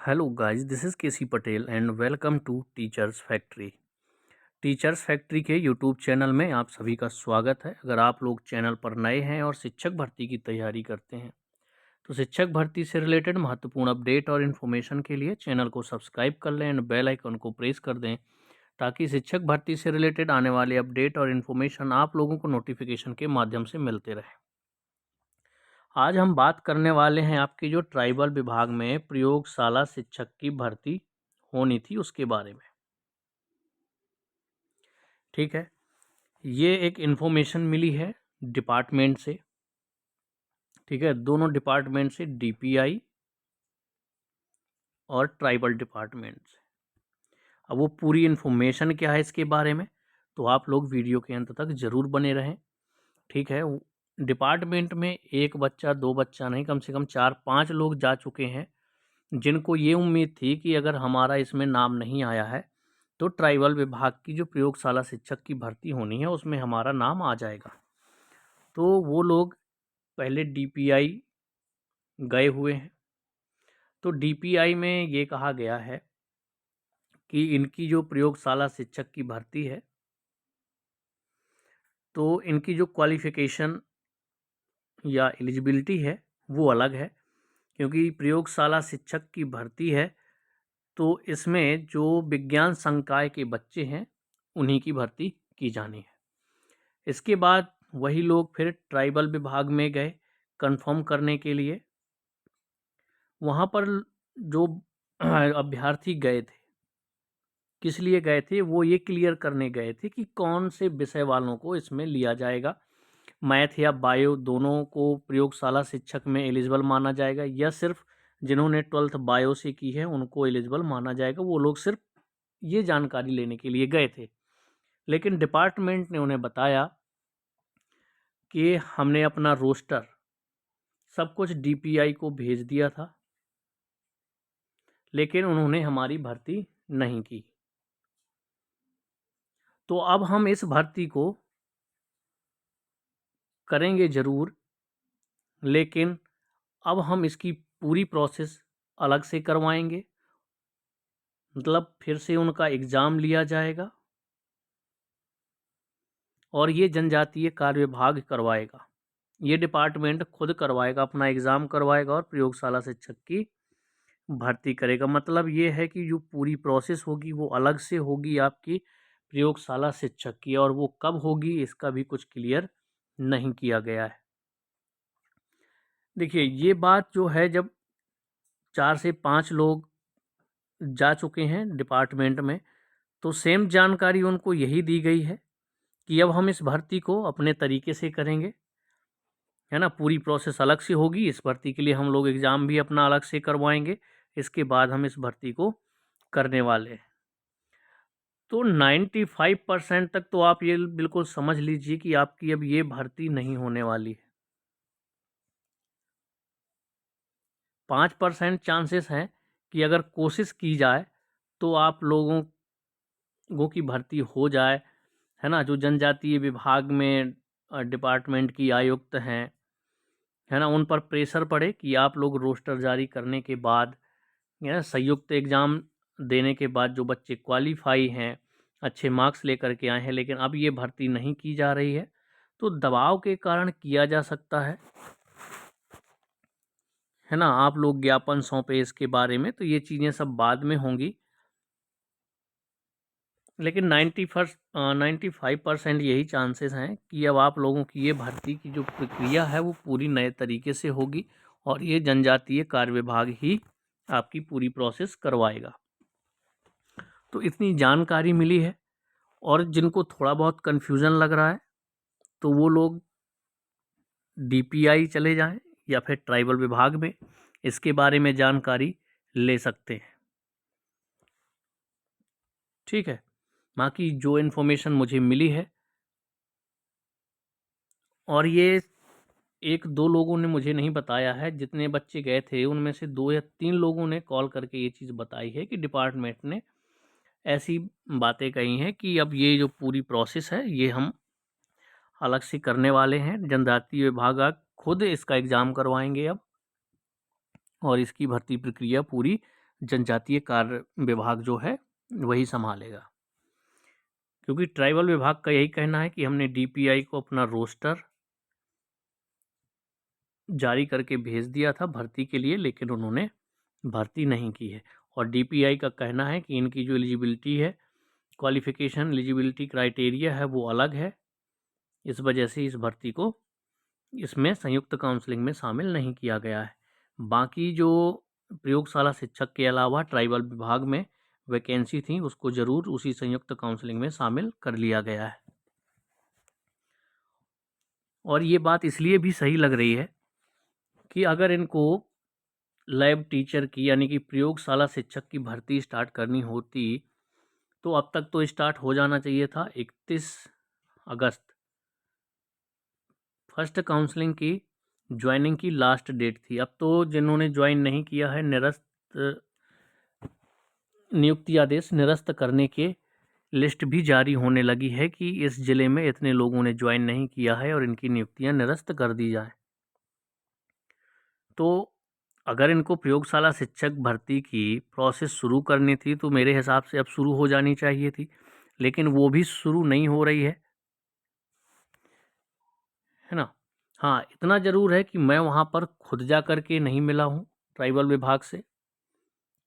Hello guys, this is KC Patel and welcome to teachers factory. Teachers factory के YouTube channel में आप सभी का स्वागत है। अगर आप लोग चैनल पर नए हैं और शिक्षक भर्ती की तैयारी करते हैं तो शिक्षक भर्ती से रिलेटेड महत्वपूर्ण अपडेट और इन्फॉर्मेशन के लिए चैनल को सब्सक्राइब कर लें एंड बेल आइकन को प्रेस कर दें ताकि शिक्षक भर्ती से रिलेटेड आने वाले अपडेट और इन्फॉर्मेशन आप लोगों को नोटिफिकेशन के माध्यम से मिलते रहे। आज हम बात करने वाले हैं आपके जो ट्राइबल विभाग में प्रयोगशाला शिक्षक की भर्ती होनी थी उसके बारे में। ठीक है, ये एक इन्फॉर्मेशन मिली है डिपार्टमेंट से। ठीक है, दोनों डिपार्टमेंट से, डीपीआई और ट्राइबल डिपार्टमेंट से। अब वो पूरी इन्फॉर्मेशन क्या है इसके बारे में तो आप लोग वीडियो के अंत तक ज़रूर बने रहें। ठीक है, डिपार्टमेंट में एक बच्चा दो बच्चा नहीं, कम से कम 4-5 लोग जा चुके हैं जिनको ये उम्मीद थी कि अगर हमारा इसमें नाम नहीं आया है तो ट्राइबल विभाग की जो प्रयोगशाला शिक्षक की भर्ती होनी है उसमें हमारा नाम आ जाएगा। तो वो लोग पहले डीपीआई गए हुए हैं। तो डीपीआई में ये कहा गया है कि इनकी जो प्रयोगशाला शिक्षक की भर्ती है तो इनकी जो क्वालिफ़िकेशन या एलिजिबिलिटी है वो अलग है, क्योंकि प्रयोगशाला शिक्षक की भर्ती है तो इसमें जो विज्ञान संकाय के बच्चे हैं उन्हीं की भर्ती की जानी है। इसके बाद वही लोग फिर ट्राइबल विभाग में गए कंफर्म करने के लिए। वहाँ पर जो अभ्यर्थी गए थे, किस लिए गए थे, वो ये क्लियर करने गए थे कि कौन से विषय वालों को इसमें लिया जाएगा। मैथ या बायो दोनों को प्रयोगशाला शिक्षक में एलिजिबल माना जाएगा या सिर्फ जिन्होंने 12th बायो से की है उनको एलिजिबल माना जाएगा। वो लोग सिर्फ ये जानकारी लेने के लिए गए थे। लेकिन डिपार्टमेंट ने उन्हें बताया कि हमने अपना रोस्टर सब कुछ डीपीआई को भेज दिया था लेकिन उन्होंने हमारी भर्ती नहीं की। तो अब हम इस भर्ती को करेंगे ज़रूर, लेकिन अब हम इसकी पूरी प्रोसेस अलग से करवाएंगे। मतलब फिर से उनका एग्ज़ाम लिया जाएगा और ये जनजातीय कार्य विभाग करवाएगा। ये डिपार्टमेंट खुद करवाएगा, अपना एग्ज़ाम करवाएगा और प्रयोगशाला शिक्षक की भर्ती करेगा। मतलब ये है कि जो पूरी प्रोसेस होगी वो अलग से होगी आपकी प्रयोगशाला शिक्षक की, और वो कब होगी इसका भी कुछ क्लियर नहीं किया गया है। देखिए, ये बात जो है, जब 4 से 5 लोग जा चुके हैं डिपार्टमेंट में तो सेम जानकारी उनको यही दी गई है कि अब हम इस भर्ती को अपने तरीके से करेंगे, है ना। पूरी प्रोसेस अलग से होगी। इस भर्ती के लिए हम लोग एग्ज़ाम भी अपना अलग से करवाएंगे। इसके बाद हम इस भर्ती को करने वाले हैं। तो 95% तक तो आप ये बिल्कुल समझ लीजिए कि आपकी अब ये भर्ती नहीं होने वाली है। 5% चांसेस हैं कि अगर कोशिश की जाए तो आप लोगों की भर्ती हो जाए, है ना। जो जनजातीय विभाग में डिपार्टमेंट की आयुक्त हैं, है ना, उन पर प्रेशर पड़े कि आप लोग रोस्टर जारी करने के बाद, संयुक्त एग्ज़ाम देने के बाद जो बच्चे क्वालिफाई हैं, अच्छे मार्क्स लेकर के आए हैं, लेकिन अब ये भर्ती नहीं की जा रही है, तो दबाव के कारण किया जा सकता है ना। आप लोग ज्ञापन सौंपे इसके बारे में, तो ये चीज़ें सब बाद में होंगी। लेकिन 95% यही चांसेस हैं कि अब आप लोगों की ये भर्ती की जो प्रक्रिया है वो पूरी नए तरीके से होगी और ये जनजातीय कार्य विभाग ही आपकी पूरी प्रोसेस करवाएगा। तो इतनी जानकारी मिली है, और जिनको थोड़ा बहुत कन्फ्यूज़न लग रहा है तो वो लोग डीपीआई चले जाएं या फिर ट्राइबल विभाग में इसके बारे में जानकारी ले सकते हैं। ठीक है, बाकी जो इन्फॉर्मेशन मुझे मिली है, और ये 1-2 लोगों ने मुझे नहीं बताया है, जितने बच्चे गए थे उनमें से 2 या 3 लोगों ने कॉल करके ये चीज़ बताई है कि डिपार्टमेंट ने ऐसी बातें कही हैं कि अब ये जो पूरी प्रोसेस है ये हम अलग से करने वाले हैं। जनजातीय विभाग खुद इसका एग्ज़ाम करवाएंगे अब, और इसकी भर्ती प्रक्रिया पूरी जनजातीय कार्य विभाग जो है वही संभालेगा, क्योंकि ट्राइबल विभाग का यही कहना है कि हमने DPI को अपना रोस्टर जारी करके भेज दिया था भर्ती के लिए, लेकिन उन्होंने भर्ती नहीं की है। और DPI का कहना है कि इनकी जो एलिजिबिलिटी है, क्वालिफिकेशन एलिजिबिलिटी क्राइटेरिया है, वो अलग है। इस वजह से इस भर्ती को इसमें संयुक्त काउंसलिंग में शामिल नहीं किया गया है। बाकी जो प्रयोगशाला शिक्षक के अलावा ट्राइबल विभाग में वैकेंसी थी, उसको ज़रूर उसी संयुक्त काउंसलिंग में शामिल कर लिया गया है। और ये बात इसलिए भी सही लग रही है कि अगर इनको लैब टीचर की यानी कि प्रयोगशाला शिक्षक की भर्ती स्टार्ट करनी होती तो अब तक तो स्टार्ट हो जाना चाहिए था 31 अगस्त। फर्स्ट काउंसलिंग की ज्वाइनिंग की लास्ट डेट थी। अब तो जिन्होंने ज्वाइन नहीं किया है, निरस्त नियुक्ति आदेश निरस्त करने के लिस्ट भी जारी होने लगी है कि इस ज़िले में इतने लोगों ने ज्वाइन नहीं किया है और इनकी नियुक्तियां निरस्त कर दी जाए। तो अगर इनको प्रयोगशाला शिक्षक भर्ती की प्रोसेस शुरू करनी थी तो मेरे हिसाब से अब शुरू हो जानी चाहिए थी, लेकिन वो भी शुरू नहीं हो रही है ना। हाँ, इतना ज़रूर है कि मैं वहाँ पर खुद जा कर के नहीं मिला हूँ ट्राइबल विभाग से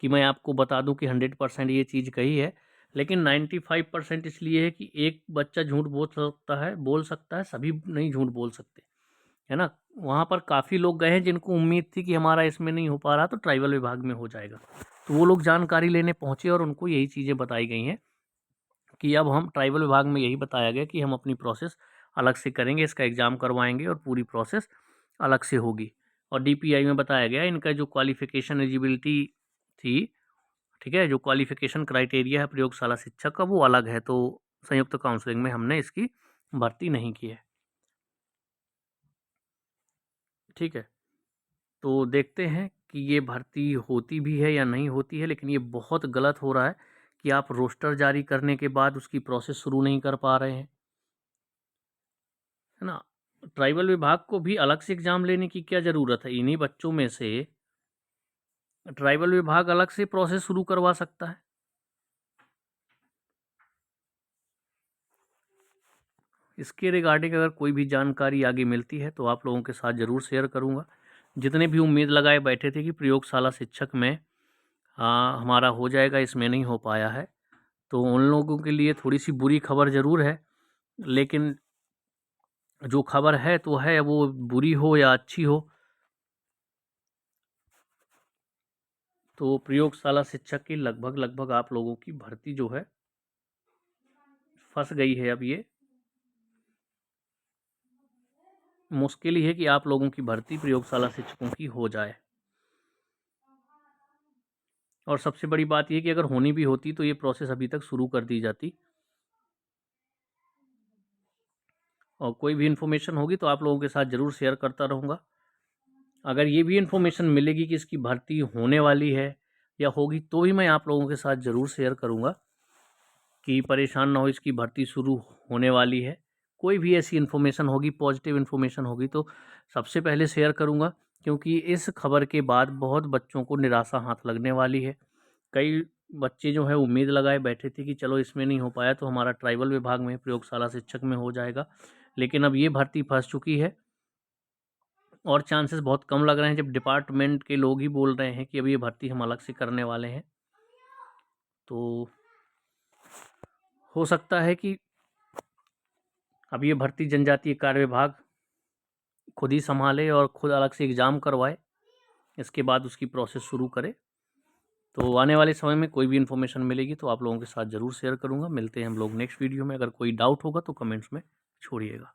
कि मैं आपको बता दूं कि 100% ये चीज़ कही है, लेकिन 95% इसलिए है कि एक बच्चा झूठ बोल सकता है, सभी नहीं झूठ बोल सकते, है ना। वहाँ पर काफ़ी लोग गए हैं जिनको उम्मीद थी कि हमारा इसमें नहीं हो पा रहा तो ट्राइबल विभाग में हो जाएगा, तो वो लोग जानकारी लेने पहुँचे और उनको यही चीज़ें बताई गई हैं कि अब हम ट्राइबल विभाग में यही बताया गया कि हम अपनी प्रोसेस अलग से करेंगे, इसका एग्ज़ाम करवाएंगे और पूरी प्रोसेस अलग से होगी। और DPI में बताया गया इनका जो क्वालिफ़िकेशन एलिजिबिलिटी थी, ठीक है, जो क्वालिफ़िकेशन क्राइटेरिया है प्रयोगशाला शिक्षक का, वो अलग है, तो संयुक्त काउंसलिंग में हमने इसकी भर्ती नहीं की है। ठीक है, तो देखते हैं कि ये भर्ती होती भी है या नहीं होती है, लेकिन ये बहुत गलत हो रहा है कि आप रोस्टर जारी करने के बाद उसकी प्रोसेस शुरू नहीं कर पा रहे हैं, है ना। ट्राइबल विभाग को भी अलग से एग्ज़ाम लेने की क्या ज़रूरत है? इन्हीं बच्चों में से ट्राइबल विभाग अलग से प्रोसेस शुरू करवा सकता है। इसके रिगार्डिंग अगर कोई भी जानकारी आगे मिलती है तो आप लोगों के साथ ज़रूर शेयर करूँगा। जितने भी उम्मीद लगाए बैठे थे कि प्रयोगशाला शिक्षक में हमारा हो जाएगा, इसमें नहीं हो पाया है, तो उन लोगों के लिए थोड़ी सी बुरी खबर ज़रूर है, लेकिन जो खबर है तो है, वो बुरी हो या अच्छी हो, तो प्रयोगशाला शिक्षक की लगभग आप लोगों की भर्ती जो है फंस गई है। अब ये मुश्किल ही है कि आप लोगों की भर्ती प्रयोगशाला शिक्षकों की हो जाए। और सबसे बड़ी बात ये कि अगर होनी भी होती तो ये प्रोसेस अभी तक शुरू कर दी जाती। और कोई भी इन्फॉर्मेशन होगी तो आप लोगों के साथ ज़रूर शेयर करता रहूँगा। अगर ये भी इन्फॉर्मेशन मिलेगी कि इसकी भर्ती होने वाली है या होगी तो भी मैं आप लोगों के साथ ज़रूर शेयर करूँगा कि परेशान ना हो, इसकी भर्ती शुरू होने वाली है। कोई भी ऐसी इन्फॉर्मेशन होगी, पॉजिटिव इन्फॉर्मेशन होगी तो सबसे पहले शेयर करूँगा, क्योंकि इस खबर के बाद बहुत बच्चों को निराशा हाथ लगने वाली है। कई बच्चे जो है उम्मीद लगाए बैठे थे कि चलो इसमें नहीं हो पाया तो हमारा ट्राइबल विभाग में प्रयोगशाला शिक्षक में हो जाएगा, लेकिन अब ये भर्ती फंस चुकी है और चांसेस बहुत कम लग रहे हैं, जब डिपार्टमेंट के लोग ही बोल रहे हैं कि अब ये भर्ती हम अलग से करने वाले हैं। तो हो सकता है कि अब ये भर्ती जनजातीय कार्य विभाग खुद ही संभाले और खुद अलग से एग्ज़ाम करवाए, इसके बाद उसकी प्रोसेस शुरू करे। तो आने वाले समय में कोई भी इन्फॉर्मेशन मिलेगी तो आप लोगों के साथ ज़रूर शेयर करूँगा। मिलते हैं हम लोग नेक्स्ट वीडियो में। अगर कोई डाउट होगा तो कमेंट्स में छोड़िएगा।